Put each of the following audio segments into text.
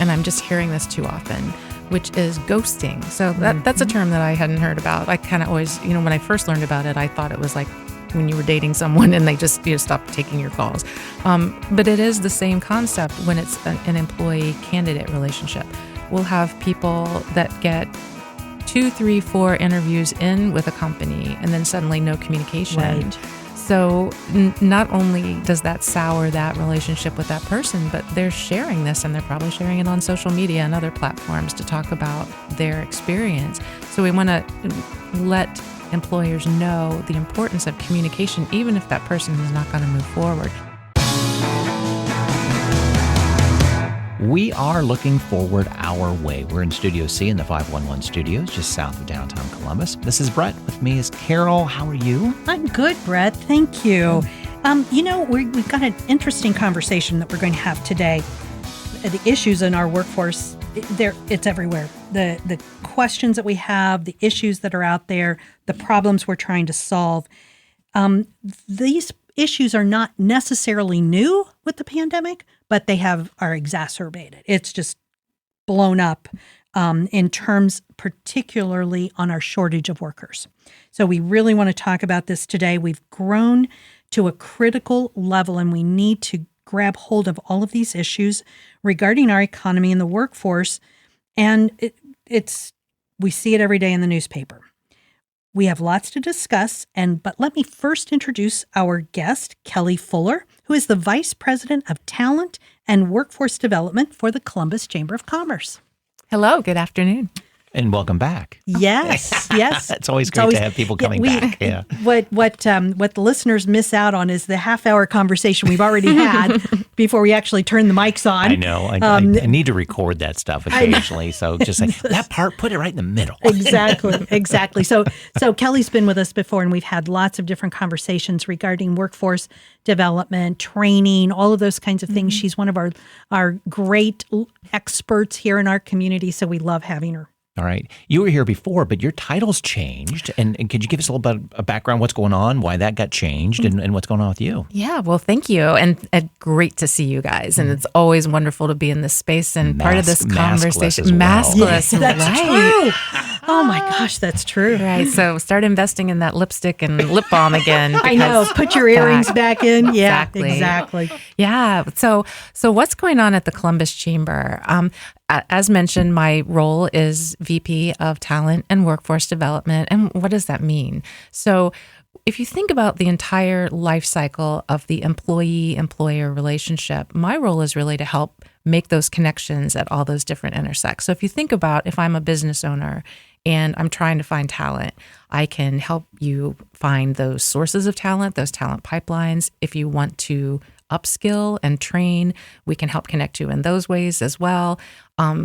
and I'm just hearing this too often, which is ghosting. So that's a term that I hadn't heard about. I kind of always, when I first learned about it, I thought it was like when you were dating someone and they just stop taking your calls. But it is the same concept when it's an employee-candidate relationship. We'll have people that get 2, 3, 4 interviews in with a company and then suddenly no communication. Right. So not only does that sour that relationship with that person, but they're sharing this, and they're probably sharing it on social media and other platforms to talk about their experience. So we want to let employers know the importance of communication, even if that person is not going to move forward. We are looking forward our way. We're in Studio C in the 511 studios, just south of downtown Columbus. This is Brett. With me is Carol. How are you? I'm good, Brett. Thank you. We've got an interesting conversation that we're going to have today. The issues in our workforce, it's everywhere. The questions that we have, the issues that are out there, the problems we're trying to solve. These issues are not necessarily new with the pandemic, but they are exacerbated. It's just blown up in terms particularly on our shortage of workers. So we really want to talk about this today. We've grown to a critical level, and we need to grab hold of all of these issues regarding our economy and the workforce. And we see it every day in the newspaper. We have lots to discuss, but let me first introduce our guest, Kelly Fuller, who is the Vice President of Talent and Workforce Development for the Columbus Chamber of Commerce. Hello, good afternoon. And welcome back. Yes. It's always great to have people coming back. Yeah. What the listeners miss out on is the half-hour conversation we've already had before we actually turn the mics on. I know. I need to record that stuff occasionally. So just say, that part, put it right in the middle. Exactly. So Kelly's been with us before, and we've had lots of different conversations regarding workforce development, training, all of those kinds of things. She's one of our great experts here in our community, so we love having her. All right. You were here before, but your title's changed. And could you give us a little bit of background, what's going on, why that got changed, and what's going on with you? Yeah, well, thank you. And great to see you guys. And it's always wonderful to be in this space and part of this conversation. Maskless Maskless, That's right. true. Oh my gosh, that's true. Right. So start investing in that lipstick and lip balm again. I know. Put your earrings back in. Yeah, Exactly. exactly. Yeah. So what's going on at the Columbus Chamber? As mentioned, my role is VP of Talent and Workforce Development. And what does that mean? So if you think about the entire life cycle of the employee-employer relationship, my role is really to help make those connections at all those different intersects. So if you think about if I'm a business owner and I'm trying to find talent, I can help you find those sources of talent, those talent pipelines. If you want to upskill and train, we can help connect you in those ways as well.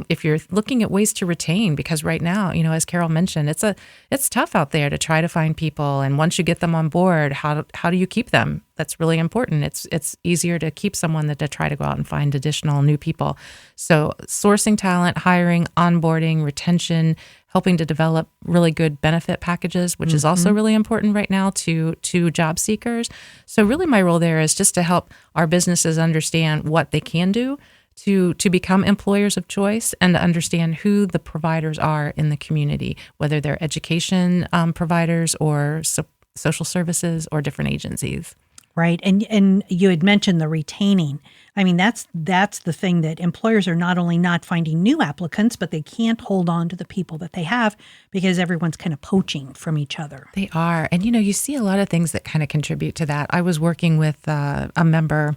If you're looking at ways to retain, because right now, as Carol mentioned, it's tough out there to try to find people. And once you get them on board, how do you keep them? That's really important. It's easier to keep someone than to try to go out and find additional new people. So sourcing talent, hiring, onboarding, retention, helping to develop really good benefit packages, which is also really important right now to job seekers. So really my role there is just to help our businesses understand what they can do to become employers of choice and to understand who the providers are in the community, whether they're education providers or social services or different agencies. Right. And you had mentioned the retaining. I mean, that's the thing, that employers are not only not finding new applicants, but they can't hold on to the people that they have because everyone's kind of poaching from each other. They are. And, you see a lot of things that kind of contribute to that. I was working with a member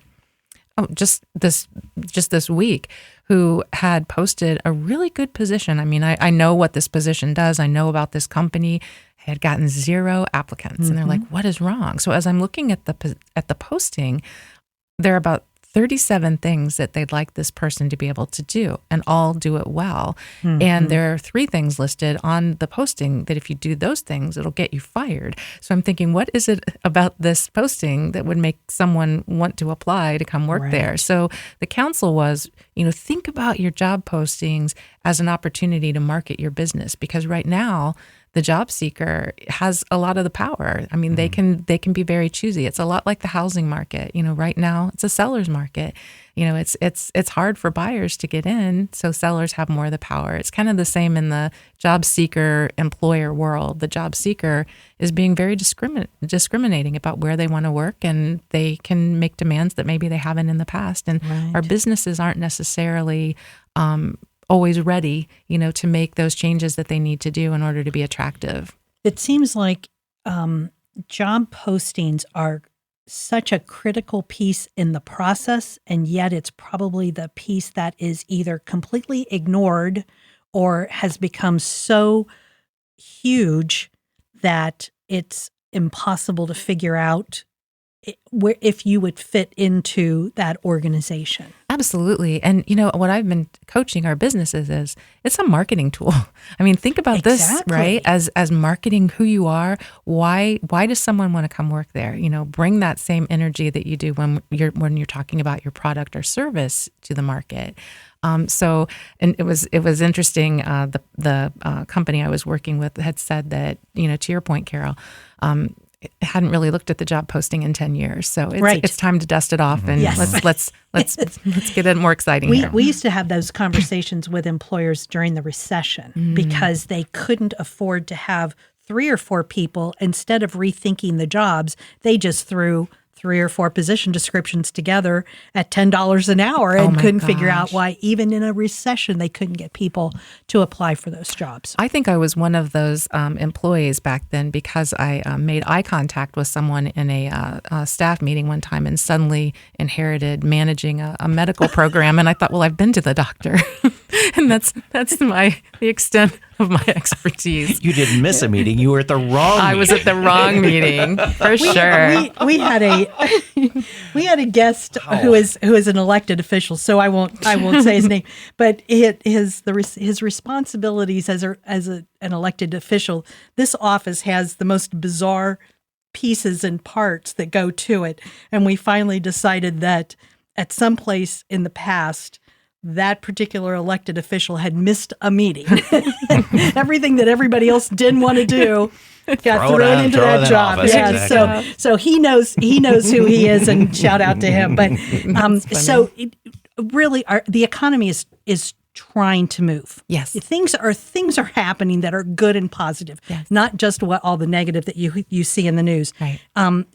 just this week who had posted a really good position. I mean, I know what this position does. I know about this company. Had gotten 0 applicants, and they're like, "What is wrong?" So as I'm looking at the posting, there are about 37 things that they'd like this person to be able to do, and all do it well. And there are 3 things listed on the posting that if you do those things, it'll get you fired. So I'm thinking, what is it about this posting that would make someone want to apply to come work there? So the counsel was, think about your job postings as an opportunity to market your business, because right now the job seeker has a lot of the power. I mean, they can be very choosy. It's a lot like the housing market. Right now it's a seller's market. It's hard for buyers to get in, so sellers have more of the power. It's kind of the same in the job seeker employer world. The job seeker is being very discriminating about where they want to work, and they can make demands that maybe they haven't in the past. And our businesses aren't necessarily always ready, to make those changes that they need to do in order to be attractive. It seems like job postings are such a critical piece in the process, and yet it's probably the piece that is either completely ignored or has become so huge that it's impossible to figure out if you would fit into that organization. Absolutely. And what I've been coaching our businesses is it's a marketing tool. I mean, think about this, right? As marketing who you are, why does someone want to come work there? Bring that same energy that you do when you're talking about your product or service to the market. And it was interesting. The company I was working with had said that, to your point, Carol, hadn't really looked at the job posting in 10 years. So it's time to dust it off and let's get it more exciting here. We used to have those conversations with employers during the recession because they couldn't afford to have 3 or 4 people. Instead of rethinking the jobs, they just threw 3 or 4 position descriptions together at $10 an hour and couldn't figure out why even in a recession they couldn't get people to apply for those jobs. I think I was one of those employees back then because I made eye contact with someone in a staff meeting one time and suddenly inherited managing a medical program. And I thought, well, I've been to the doctor. And that's the extent of my expertise. You didn't miss a meeting. You were at the wrong meeting. I was at the wrong meeting, for sure. We had a guest who is an elected official, so I won't say his name, but his responsibilities as an elected official. This office has the most bizarre pieces and parts that go to it, and we finally decided that at some place in the past, that particular elected official had missed a meeting. Everything that everybody else didn't want to do got thrown into that job. Yeah, exactly. So he knows who he is, and shout out to him. But really, the economy is trying to move. Yes, things are happening that are good and positive, not just all the negative that you see in the news. Right.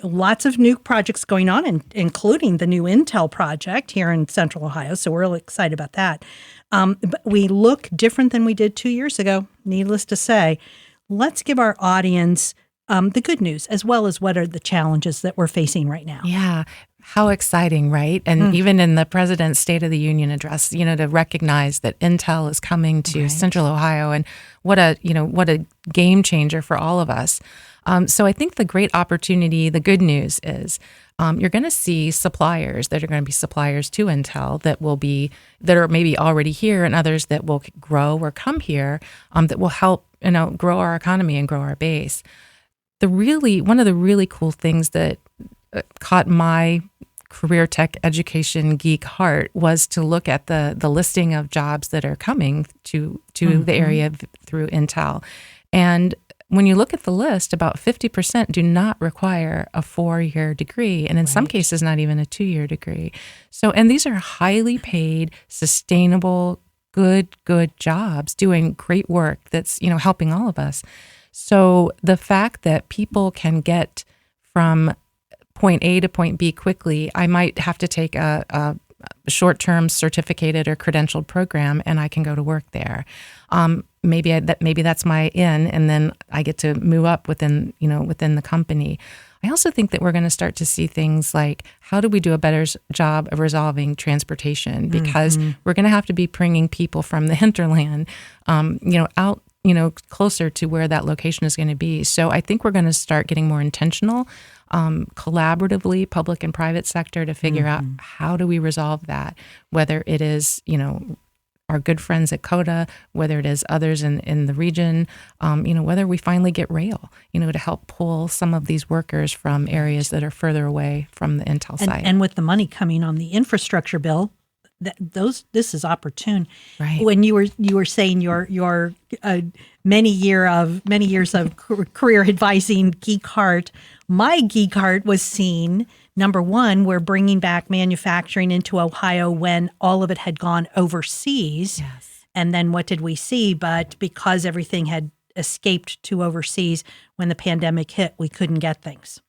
Lots of new projects going on, including the new Intel project here in Central Ohio. So we're really excited about that. But we look different than we did 2 years ago. Needless to say, let's give our audience the good news as well as what are the challenges that we're facing right now. Yeah. How exciting, right? And even in the President's State of the Union address, to recognize that Intel is coming to Central Ohio, and what a game changer for all of us. So I think the great opportunity, the good news is you're going to see suppliers that are going to be suppliers to Intel that are maybe already here, and others that will grow or come here that will help grow our economy and grow our base. One of the really cool things that caught my career tech education geek heart was to look at the listing of jobs that are coming to the area through Intel. And when you look at the list, about 50% do not require a 4-year degree, and in some cases, not even a 2-year degree. So, and these are highly paid, sustainable, good jobs doing great work that's, helping all of us. So the fact that people can get from point A to point B quickly, I might have to take a short-term certificated or credentialed program, and I can go to work there. Maybe that's my in, and then I get to move up within the company. I also think that we're going to start to see things like, how do we do a better job of resolving transportation? Because we're going to have to be bringing people from the hinterland, out, closer to where that location is going to be. So I think we're going to start getting more intentional, collaboratively, public and private sector, to figure out how do we resolve that, whether it is, our good friends at CODA, whether it is others in the region, whether we finally get rail, to help pull some of these workers from areas that are further away from the Intel site. And with the money coming on the infrastructure bill, this is opportune. Right. When you were saying your many years of career advising geek heart, my geek heart was seen. Number one, we're bringing back manufacturing into Ohio when all of it had gone overseas. Yes. And then what did we see? But because everything had escaped to overseas, when the pandemic hit, we couldn't get things.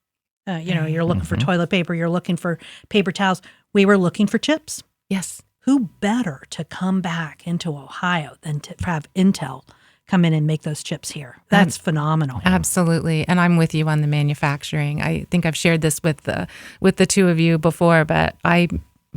You're looking for toilet paper, you're looking for paper towels. We were looking for chips. Yes. Who better to come back into Ohio than to have Intel come in and make those chips here? That's phenomenal. Absolutely. And I'm with you on the manufacturing. I think I've shared this with the two of you before, but I,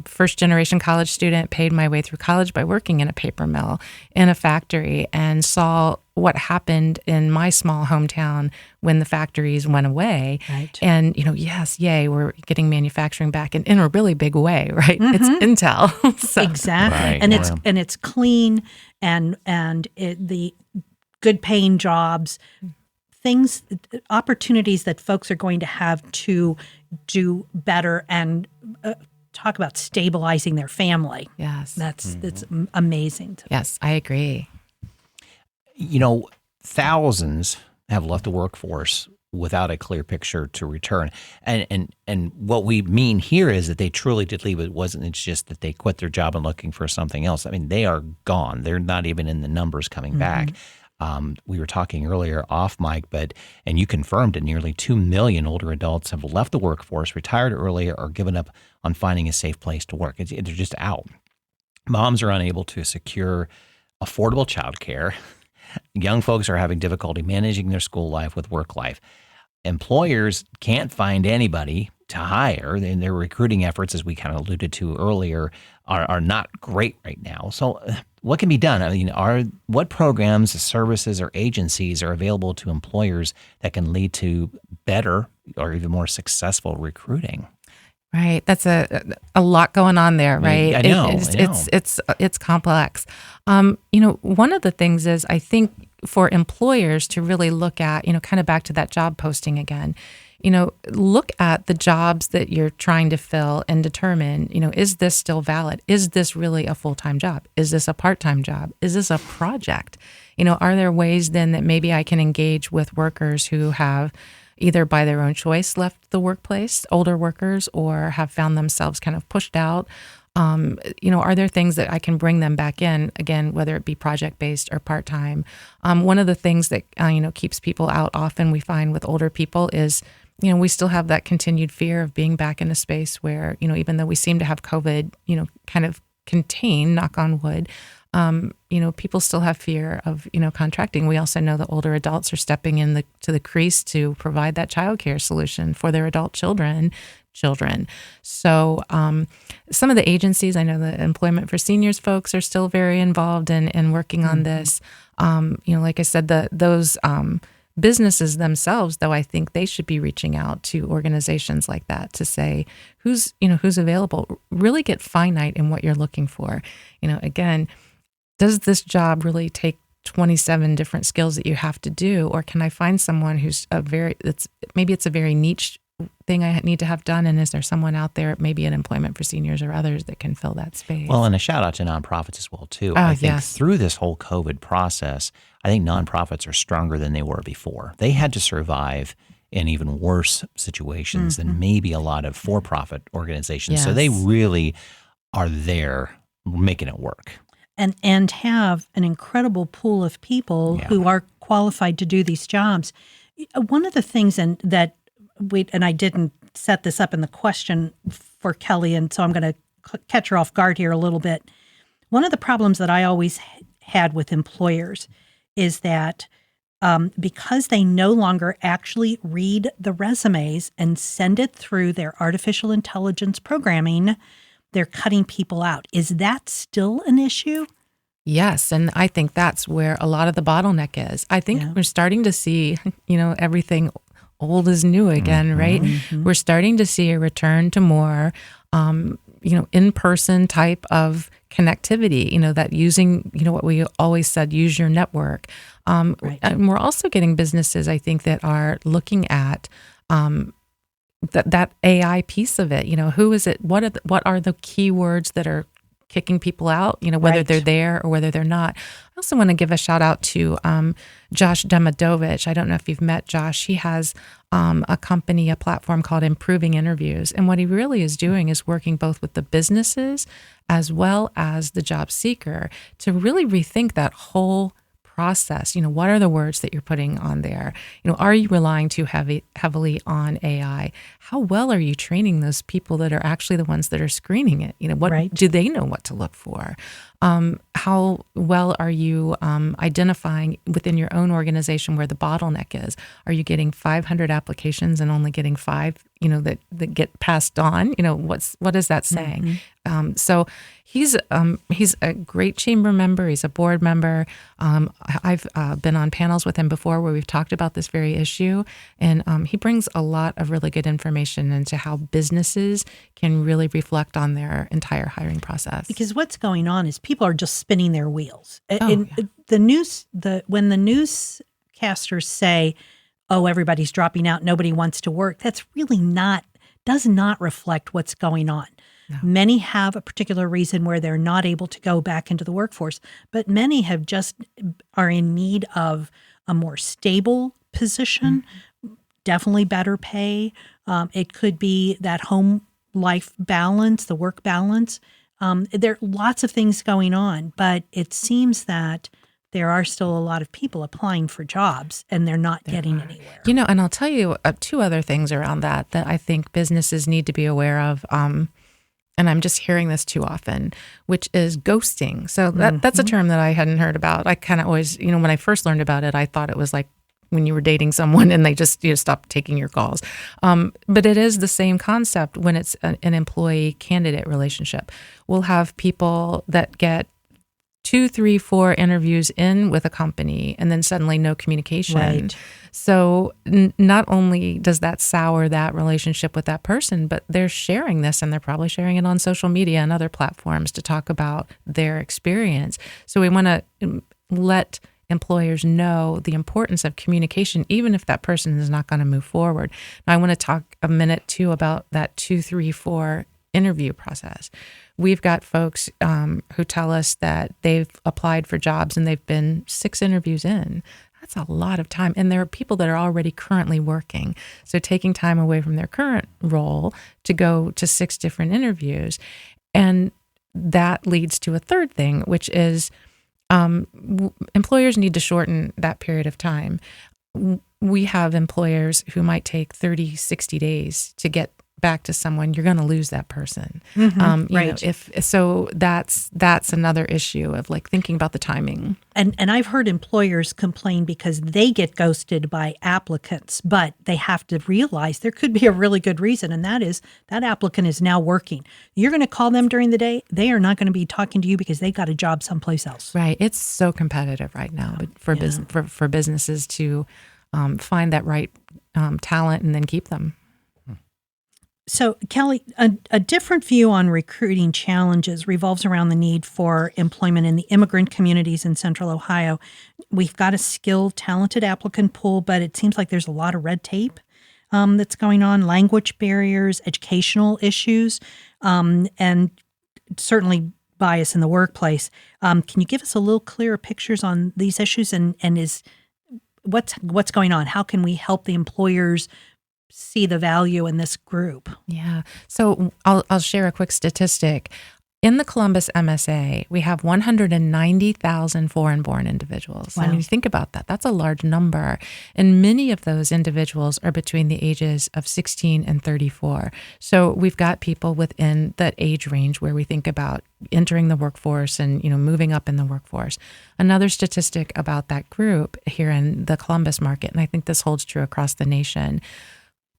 first generation college student, paid my way through college by working in a paper mill, in a factory, and saw what happened in my small hometown when the factories went away. Right. And, yes, yay, we're getting manufacturing back in a really big way, right? It's Intel. So, Exactly. Right, And yeah. it's clean and the good paying jobs, opportunities that folks are going to have to do better and talk about stabilizing their family. yes. That's amazing. Yes, I agree. Thousands have left the workforce without a clear picture to return. And what we mean here is that they truly did leave. It's just that they quit their job and looking for something else. I mean, they are gone. They're not even in the numbers coming back. We were talking earlier off mic, and you confirmed it, nearly 2 million older adults have left the workforce, retired early, or given up on finding a safe place to work. They're just out. Moms are unable to secure affordable childcare. Young folks are having difficulty managing their school life with work life. Employers can't find anybody to hire, and their recruiting efforts, as we kind of alluded to earlier, are not great right now. So what can be done? I mean, what programs, services, or agencies are available to employers that can lead to better or even more successful recruiting? Right. That's a lot going on there, right? I know. It's complex. One of the things is, I think, for employers to really look at, kind of back to that job posting again, look at the jobs that you're trying to fill and determine, is this still valid? Is this really a full-time job? Is this a part-time job? Is this a project? Are there ways then that maybe I can engage with workers who have either by their own choice left the workplace, older workers, or have found themselves kind of pushed out? Are there things that I can bring them back in, again, whether it be project-based or part-time? One of the things that, keeps people out often, we find with older people is, we still have that continued fear of being back in a space where, even though we seem to have COVID, kind of contained, knock on wood, people still have fear of, contracting. We also know that older adults are stepping in to the crease to provide that childcare solution for their adult children. So some of the agencies, I know the Employment for Seniors folks are still very involved in working on this. Like I said, those businesses themselves, though, I think they should be reaching out to organizations like that to say who's available. Really get finite in what you're looking for. Again, does this job really take 27 different skills that you have to do, or can I find someone who's maybe it's a very niche thing I need to have done, and is there someone out there, maybe an Employment for Seniors or others, that can fill that space? Well, and a shout out to nonprofits as well, too. Oh, I think yes. through this whole COVID process, I think nonprofits are stronger than they were before. They had to survive in even worse situations than maybe a lot of for-profit organizations. Yes. So they really are there making it work. And have an incredible pool of people who are qualified to do these jobs. One of the things and I didn't set this up in the question for Kelly, and so I'm going to catch her off guard here a little bit. One of the problems that I always had with employers is that because they no longer actually read the resumes and send it through their artificial intelligence programming, they're cutting people out. Is that still an issue? Yes, and I think that's where a lot of the bottleneck is. I think we're starting to see, everything old is new again, right? We're starting to see a return to more, in-person type of connectivity, that using, what we always said, use your network. Right. And we're also getting businesses, I think, that are looking at that AI piece of it. Who is it? What are the keywords that are kicking people out, whether Right. they're there or whether they're not. I also want to give a shout out to Josh Demidovich. I don't know if you've met Josh. He has a company, a platform called Improving Interviews. And what he really is doing is working both with the businesses as well as the job seeker to really rethink that whole process. What are the words that you're putting on there? Are you relying too heavily on AI? How well are you training those people that are actually the ones that are screening it? What Right. do they know what to look for? How well are you identifying within your own organization where the bottleneck is? Are you getting 500 applications and only getting 5, that get passed on? What is that saying? So he's a great chamber member. He's a board member. I've been on panels with him before where we've talked about this very issue, and he brings a lot of really good information into how businesses can really reflect on their entire hiring process. Because what's going on is people are just spinning their wheels. Oh, And yeah. when the newscasters say, "Oh, everybody's dropping out, nobody wants to work," that's really does not reflect what's going on. No. Many have a particular reason where they're not able to go back into the workforce, but many are in need of a more stable position, definitely better pay. It could be that home life balance, the work balance. There are lots of things going on, but it seems that there are still a lot of people applying for jobs and they're not getting anywhere. And I'll tell you 2 other things around that I think businesses need to be aware of. And I'm just hearing this too often, which is ghosting. So that's a term that I hadn't heard about. I kind of always, when I first learned about it, I thought it was like when you were dating someone and they just stopped taking your calls. But it is the same concept when it's an employee-candidate relationship. We'll have people that get 2, 3, 4 interviews in with a company and then suddenly no communication. Right. So not only does that sour that relationship with that person, but they're sharing this and they're probably sharing it on social media and other platforms to talk about their experience. So we want to let employers know the importance of communication, even if that person is not going to move forward. Now, I want to talk a minute too about that 2, 3, 4 interview process. We've got folks who tell us that they've applied for jobs and they've been 6 interviews in. That's a lot of time. And there are people that are already currently working. So taking time away from their current role to go to 6 different interviews. And that leads to a third thing, which is employers need to shorten that period of time. We have employers who might take 30, 60 days to get back to someone. You're going to lose that person. Right. So that's another issue of like thinking about the timing. And I've heard employers complain because they get ghosted by applicants, but they have to realize there could be a really good reason, and that is that applicant is now working. You're going to call them during the day. They are not going to be talking to you because they got a job someplace else. Right. It's so competitive right now, but for businesses to find that right talent and then keep them. So, Kelly, a different view on recruiting challenges revolves around the need for employment in the immigrant communities in Central Ohio. We've got a skilled, talented applicant pool, but it seems like there's a lot of red tape that's going on, language barriers, educational issues, and certainly bias in the workplace. Can you give us a little clearer pictures on these issues and is what's going on? How can we help the employers see the value in this group? Yeah. So I'll share a quick statistic. In the Columbus MSA, we have 190,000 foreign-born individuals. Wow. I mean, think about that. That's a large number. And many of those individuals are between the ages of 16 and 34. So we've got people within that age range where we think about entering the workforce and, moving up in the workforce. Another statistic about that group here in the Columbus market, and I think this holds true across the nation,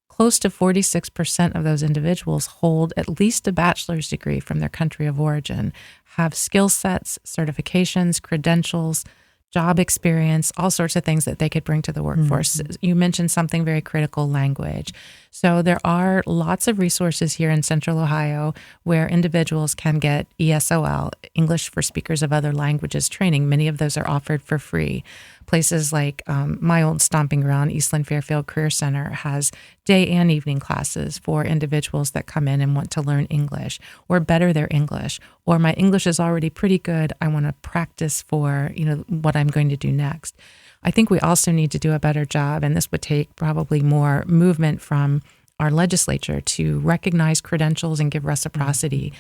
close to 46% of those individuals hold at least a bachelor's degree from their country of origin, have skill sets, certifications, credentials, job experience, all sorts of things that they could bring to the workforce. Mm-hmm. You mentioned something very critical, language. So there are lots of resources here in Central Ohio where individuals can get ESOL, English for Speakers of Other Languages training. Many of those are offered for free. places like my old stomping ground, Eastland Fairfield Career Center, has day and evening classes for individuals that come in and want to learn English or better their English, or my English is already pretty good. I want to practice for, what I'm going to do next. I think we also need to do a better job, and this would take probably more movement from our legislature to recognize credentials and give reciprocity.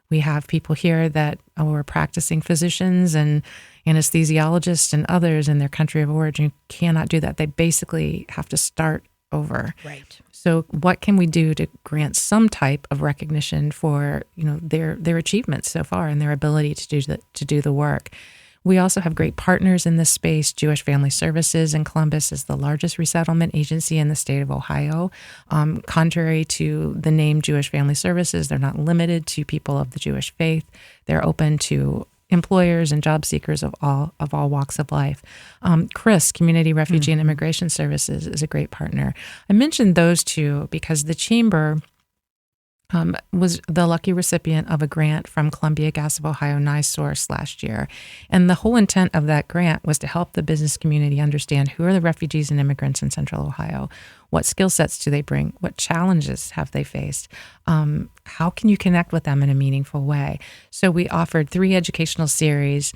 We have people here that are practicing physicians and anesthesiologists and others in their country of origin who cannot do that. They basically have to start over. Right. So what can we do to grant some type of recognition for, their achievements so far and their ability to do the work? We also have great partners in this space. Jewish Family Services in Columbus is the largest resettlement agency in the state of Ohio. Contrary to the name Jewish Family Services, they're not limited to people of the Jewish faith. They're open to employers and job seekers of all walks of life. CRIS, Community Refugee and Immigration Services, is a great partner. I mentioned those two because the Chamber was the lucky recipient of a grant from Columbia Gas of Ohio NiSource last year. And the whole intent of that grant was to help the business community understand who are the refugees and immigrants in Central Ohio, what skill sets do they bring, what challenges have they faced, how can you connect with them in a meaningful way. So we offered 3 educational series.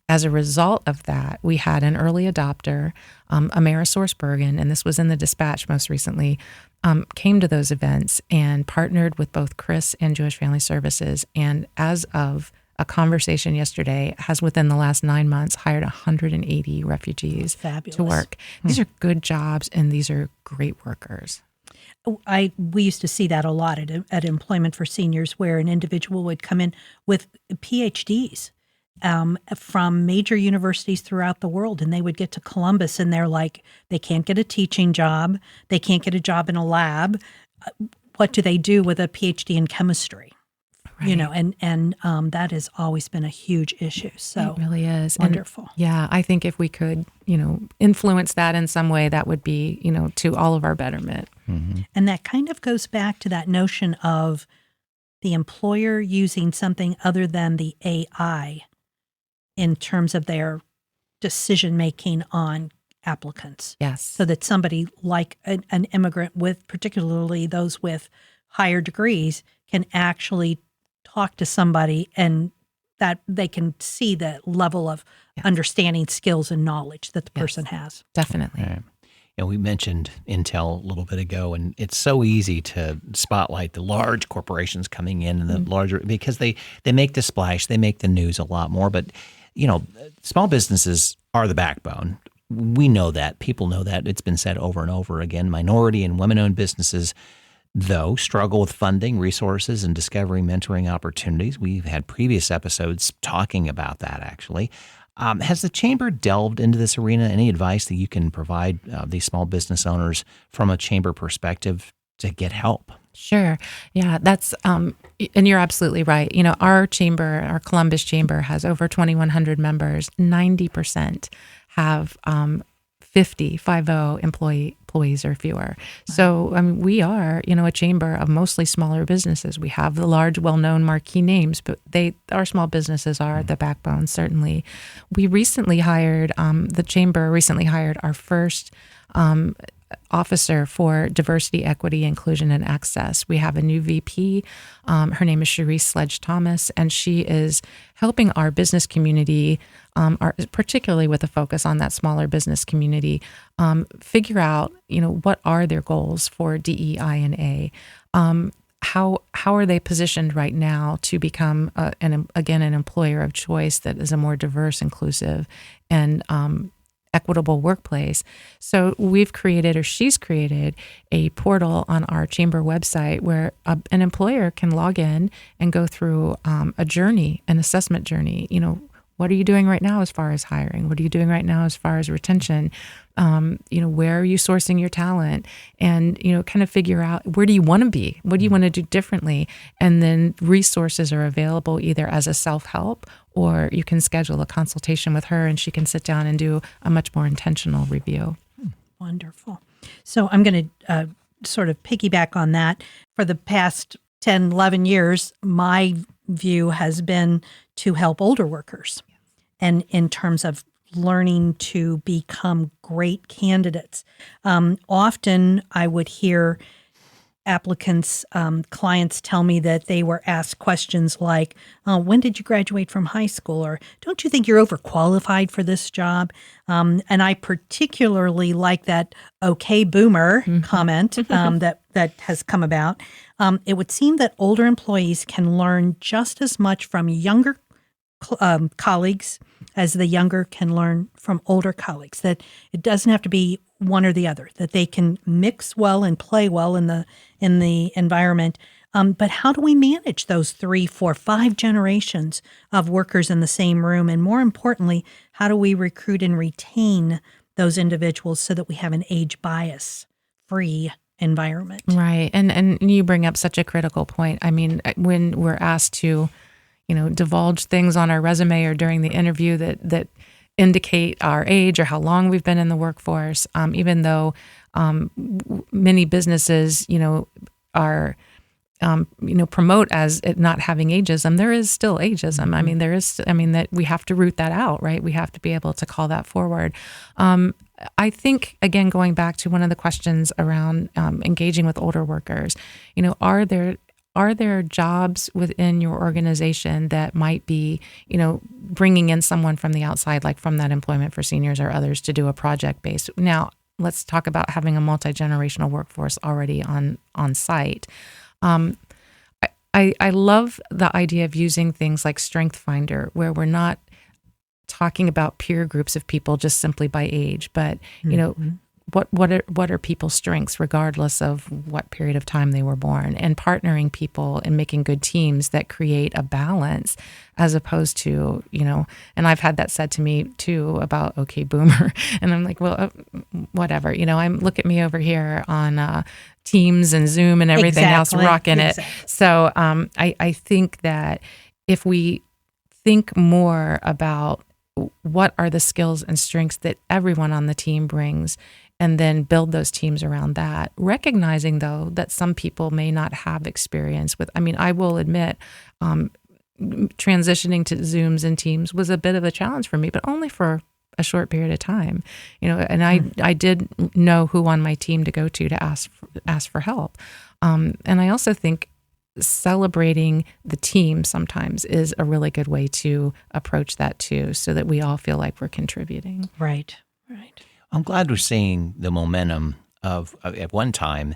As a result of that, we had an early adopter, Amerisource Bergen, and this was in the Dispatch most recently, came to those events and partnered with both CRIS and Jewish Family Services. And as of a conversation yesterday, has within the last 9 months hired 180 refugees to work. These are good jobs and these are great workers. We used to see that a lot at Employment for Seniors, where an individual would come in with PhDs from major universities throughout the world, and they would get to Columbus and they're like, they can't get a teaching job, they can't get a job in a lab. What do they do with a PhD in chemistry? Right. And that has always been a huge issue. So it really is wonderful. And, yeah, I think if we could, influence that in some way, that would be, to all of our betterment. Mm-hmm. And that kind of goes back to that notion of the employer using something other than the AI in terms of their decision-making on applicants. Yes. So that somebody like an immigrant with, particularly those with higher degrees, can actually talk to somebody and that they can see the level of understanding, skills, and knowledge that the person has. Definitely. Right. We mentioned Intel a little bit ago, and it's so easy to spotlight the large corporations coming in and the larger, because they make the splash, they make the news a lot more. But, small businesses are the backbone. We know that. People know that. It's been said over and over again. Minority and women-owned businesses, though, struggle with funding, resources, and discovering mentoring opportunities. We've had previous episodes talking about that, actually. Has the Chamber delved into this arena? Any advice that you can provide these small business owners from a Chamber perspective to get help? Sure. Yeah, that's, and you're absolutely right. Our chamber, our Columbus Chamber, has over 2,100 members. 90% have 50 employees or fewer. So, we are, a chamber of mostly smaller businesses. We have the large, well-known marquee names, but our small businesses are the backbone, certainly. We recently hired, the chamber recently hired our first officer for diversity, equity, inclusion, and access. We have a new VP. Her name is Cherise Sledge-Thomas, and she is helping our business community, particularly with a focus on that smaller business community, figure out, what are their goals for DEI&A. How are they positioned right now to become, an employer of choice that is a more diverse, inclusive, and equitable workplace. So she's created a portal on our chamber website where an employer can log in and go through a journey, an assessment journey. What are you doing right now as far as hiring? What are you doing right now as far as retention? Where are you sourcing your talent? And, kind of figure out, where do you want to be? What do you want to do differently? And then resources are available either as a self-help, or you can schedule a consultation with her and she can sit down and do a much more intentional review. Wonderful. So I'm going to sort of piggyback on that. For the past 10, 11 years, my view has been to help older workers. And in terms of, learning to become great candidates. Often I would hear applicants, clients tell me that they were asked questions like, when did you graduate from high school? Or don't you think you're overqualified for this job? And I particularly like that okay boomer comment that has come about. It would seem that older employees can learn just as much from younger colleagues as the younger can learn from older colleagues, that it doesn't have to be one or the other, that they can mix well and play well in the environment. But how do we manage those 3, 4, 5 generations of workers in the same room? And more importantly, how do we recruit and retain those individuals so that we have an age bias free environment? Right. And you bring up such a critical point. I mean, when we're asked to, divulge things on our resume or during the interview that indicate our age or how long we've been in the workforce, even though many businesses, are, promote as it not having ageism, there is still ageism. Mm-hmm. I mean, that we have to root that out, right? We have to be able to call that forward. I think, again, going back to one of the questions around engaging with older workers, are there jobs within your organization that might be, bringing in someone from the outside, like from that Employment for Seniors or others, to do a project base? Now, let's talk about having a multi-generational workforce already on site. I love the idea of using things like Strength Finder, where we're not talking about peer groups of people just simply by age, but what are people's strengths regardless of what period of time they were born, and partnering people and making good teams that create a balance, as opposed to, and I've had that said to me too about okay boomer, and I'm like, well, whatever, look at me over here on Teams and Zoom and everything else, rocking it. So I think that if we think more about what are the skills and strengths that everyone on the team brings, and then build those teams around that, recognizing, though, that some people may not have experience with, I will admit, transitioning to Zooms and Teams was a bit of a challenge for me, but only for a short period of time, and I did know who on my team to go to ask for help. And I also think celebrating the team sometimes is a really good way to approach that too, so that we all feel like we're contributing. Right. I'm glad we're seeing the momentum of at one time,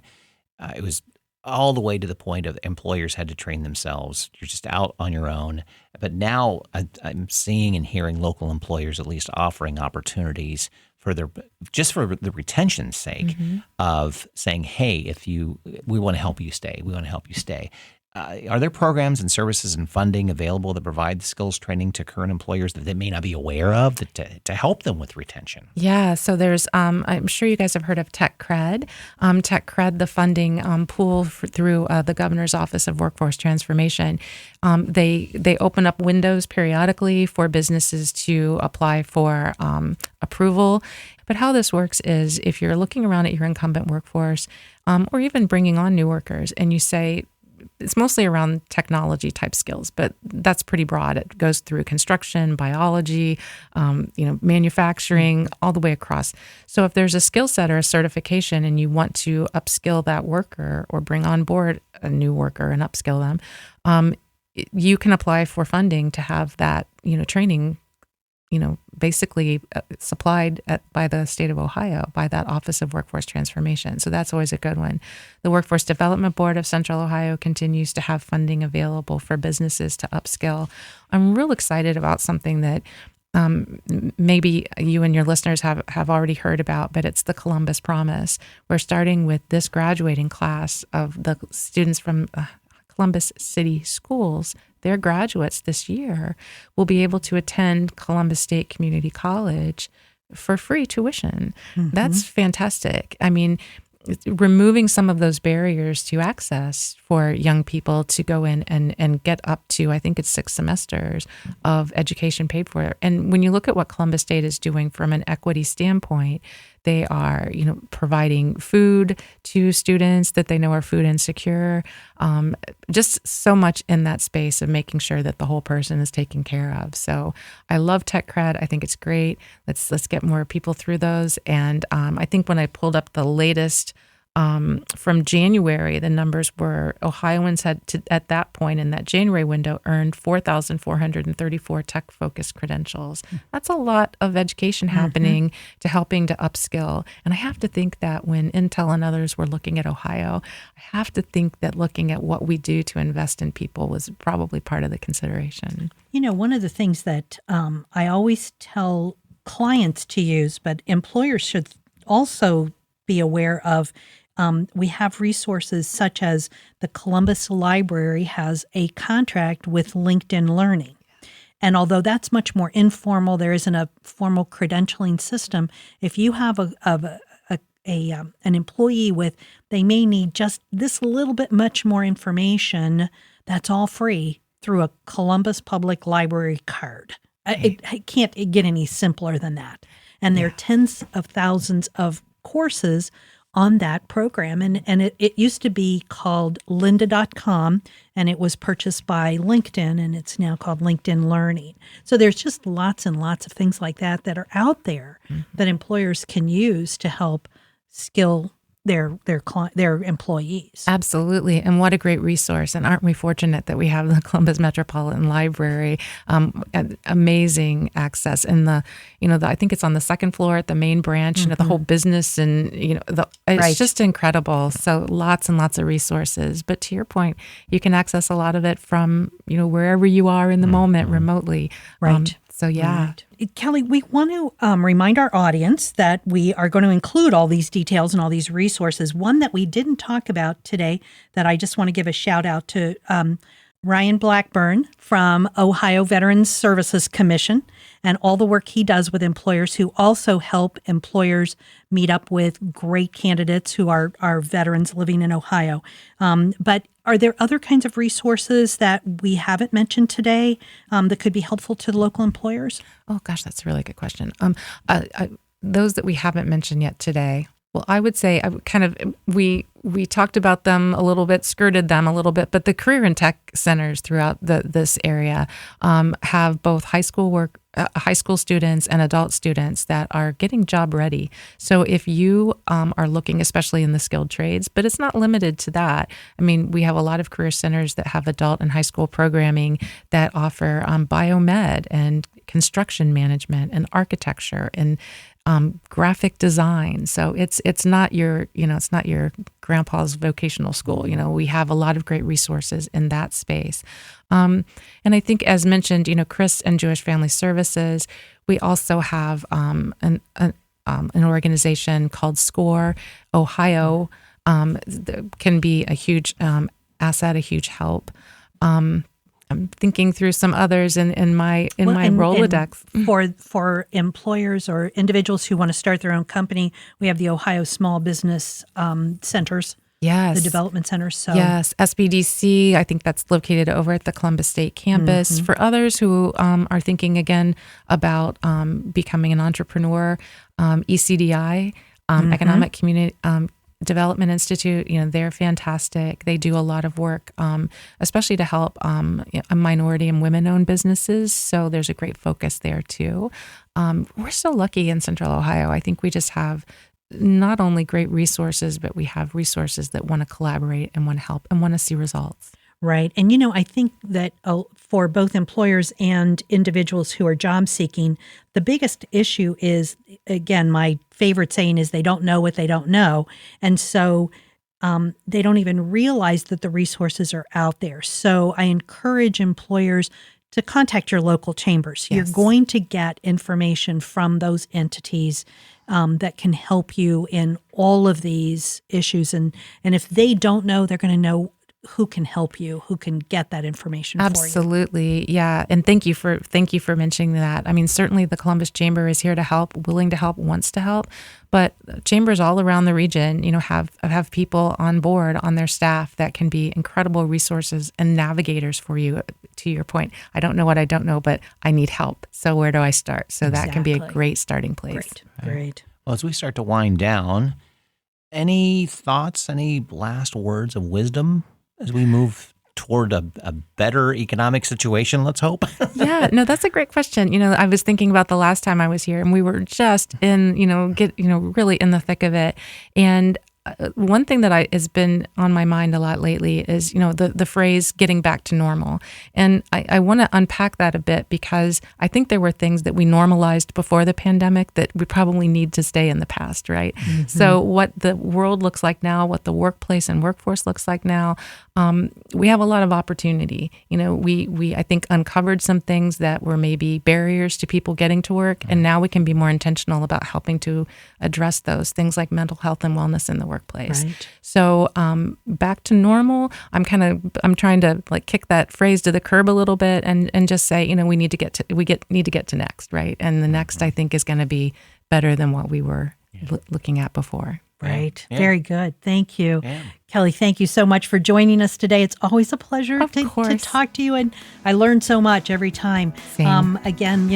it was all the way to the point of employers had to train themselves. You're just out on your own. But now I'm seeing and hearing local employers at least offering opportunities for just for the retention's sake, of saying, hey, we want to help you stay. We want to help you stay. Are there programs and services and funding available that provide skills training to current employers that they may not be aware of to help them with retention? Yeah, so there's, I'm sure you guys have heard of Tech Cred. Tech Cred, the funding pool through the Governor's Office of Workforce Transformation. They open up windows periodically for businesses to apply for approval. But how this works is if you're looking around at your incumbent workforce, or even bringing on new workers, and you say, it's mostly around technology type skills, but that's pretty broad. It goes through construction, biology, manufacturing, all the way across. So if there's a skill set or a certification and you want to upskill that worker or bring on board a new worker and upskill them, you can apply for funding to have that, training, basically supplied by the state of Ohio, by that Office of Workforce Transformation. So that's always a good one. The Workforce Development Board of Central Ohio continues to have funding available for businesses to upskill. I'm real excited about something that maybe you and your listeners have already heard about, but it's the Columbus Promise. We're starting with this graduating class of the students from Columbus City Schools. Their graduates this year will be able to attend Columbus State Community College for free tuition. That's fantastic. Removing some of those barriers to access for young people to go in and get up to, I think it's 6 semesters of education paid for. And when you look at what Columbus State is doing from an equity standpoint, They are, providing food to students that they know are food insecure. Just so much in that space of making sure that the whole person is taken care of. So I love Tech Cred. I think it's great. Let's get more people through those. And I think when I pulled up the latest from January, the numbers were Ohioans had at that point in that January window earned 4,434 tech-focused credentials. That's a lot of education happening to helping to upskill. And I have to think that when Intel and others were looking at Ohio, I have to think that looking at what we do to invest in people was probably part of the consideration. One of the things that I always tell clients to use, but employers should also be aware of, we have resources such as the Columbus Library has a contract with LinkedIn Learning. And although that's much more informal, there isn't a formal credentialing system. If you have an employee they may need just this little bit much more information, that's all free through a Columbus Public Library card. It can't get any simpler than that. And there are tens of thousands of courses on that program. And it used to be called lynda.com, and it was purchased by LinkedIn, and it's now called LinkedIn Learning. So there's just lots and lots of things like that are out there that employers can use to help skill their employees. Absolutely. And what a great resource. And aren't we fortunate that we have the Columbus Metropolitan Library, amazing access. And I think it's on the second floor at the main branch, the whole business and, it's just incredible. So lots and lots of resources. But to your point, you can access a lot of it from, wherever you are in the moment remotely. Right. So, yeah. Right. Kelly, we want to remind our audience that we are going to include all these details and all these resources. One that we didn't talk about today that I just want to give a shout out to Ryan Blackburn from Ohio Veterans Services Commission and all the work he does with employers who also help employers meet up with great candidates who are veterans living in Ohio. But are there other kinds of resources that we haven't mentioned today that could be helpful to the local employers? Oh, gosh, that's a really good question. Those that we haven't mentioned yet today. Well, I would say we talked about them a little bit, skirted them a little bit, but the career and tech centers throughout this area have both high school students and adult students that are getting job ready. So if you are looking, especially in the skilled trades, but it's not limited to that. I mean, we have a lot of career centers that have adult and high school programming that offer biomed and construction management and architecture and graphic design. So it's not your grandpa's vocational school. We have a lot of great resources in that space. And I think, as mentioned, Chris and Jewish Family Services, we also have an organization called SCORE Ohio that can be a huge asset, a huge help. I'm thinking through some others in my Rolodex. For employers or individuals who want to start their own company, we have the Ohio Small Business Centers. Yes. The development centers. So. Yes, SBDC, I think that's located over at the Columbus State campus. For others who are thinking again about becoming an entrepreneur, ECDI, Economic Community Development Institute, they're fantastic. They do a lot of work, especially to help minority and women-owned businesses. So there's a great focus there too. We're so lucky in Central Ohio. I think we just have not only great resources, but we have resources that want to collaborate and want to help and want to see results. Right. And, I think that for both employers and individuals who are job seeking, the biggest issue is, again, my favorite saying is they don't know what they don't know. And so they don't even realize that the resources are out there. So I encourage employers to contact your local chambers. Yes. You're going to get information from those entities that can help you in all of these issues. And if they don't know, they're going to know who can help you, who can get that information for you. Absolutely. Yeah. And thank you for mentioning that. I mean, certainly the Columbus Chamber is here to help, willing to help, wants to help, but chambers all around the region, have people on board on their staff that can be incredible resources and navigators for you. To your point, I don't know what I don't know, but I need help. So where do I start? So that can be a great starting place. Great. Well, as we start to wind down, any thoughts, any last words of wisdom as we move toward a better economic situation, let's hope? Yeah, no, that's a great question. I was thinking about the last time I was here and we were just in, really in the thick of it. And one thing that has been on my mind a lot lately is, the phrase getting back to normal. And I want to unpack that a bit because I think there were things that we normalized before the pandemic that we probably need to stay in the past, right? Mm-hmm. So what the world looks like now, what the workplace and workforce looks like now, we have a lot of opportunity. We I think uncovered some things that were maybe barriers to people getting to work, and now we can be more intentional about helping to address those things like mental health and wellness in the workplace. Right. So back to normal. I'm trying to kick that phrase to the curb a little bit and just say, we need to get to next, right? And the next I think is going to be better than what we were looking at before. Right. Yeah. Very good. Thank you. Yeah. Kelly, thank you so much for joining us today. It's always a pleasure to talk to you, and I learn so much every time. Again,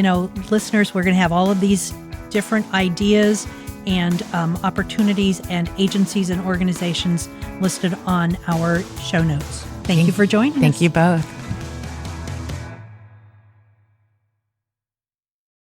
listeners, we're going to have all of these different ideas and opportunities and agencies and organizations listed on our show notes. Thank you for joining us. Thank you both.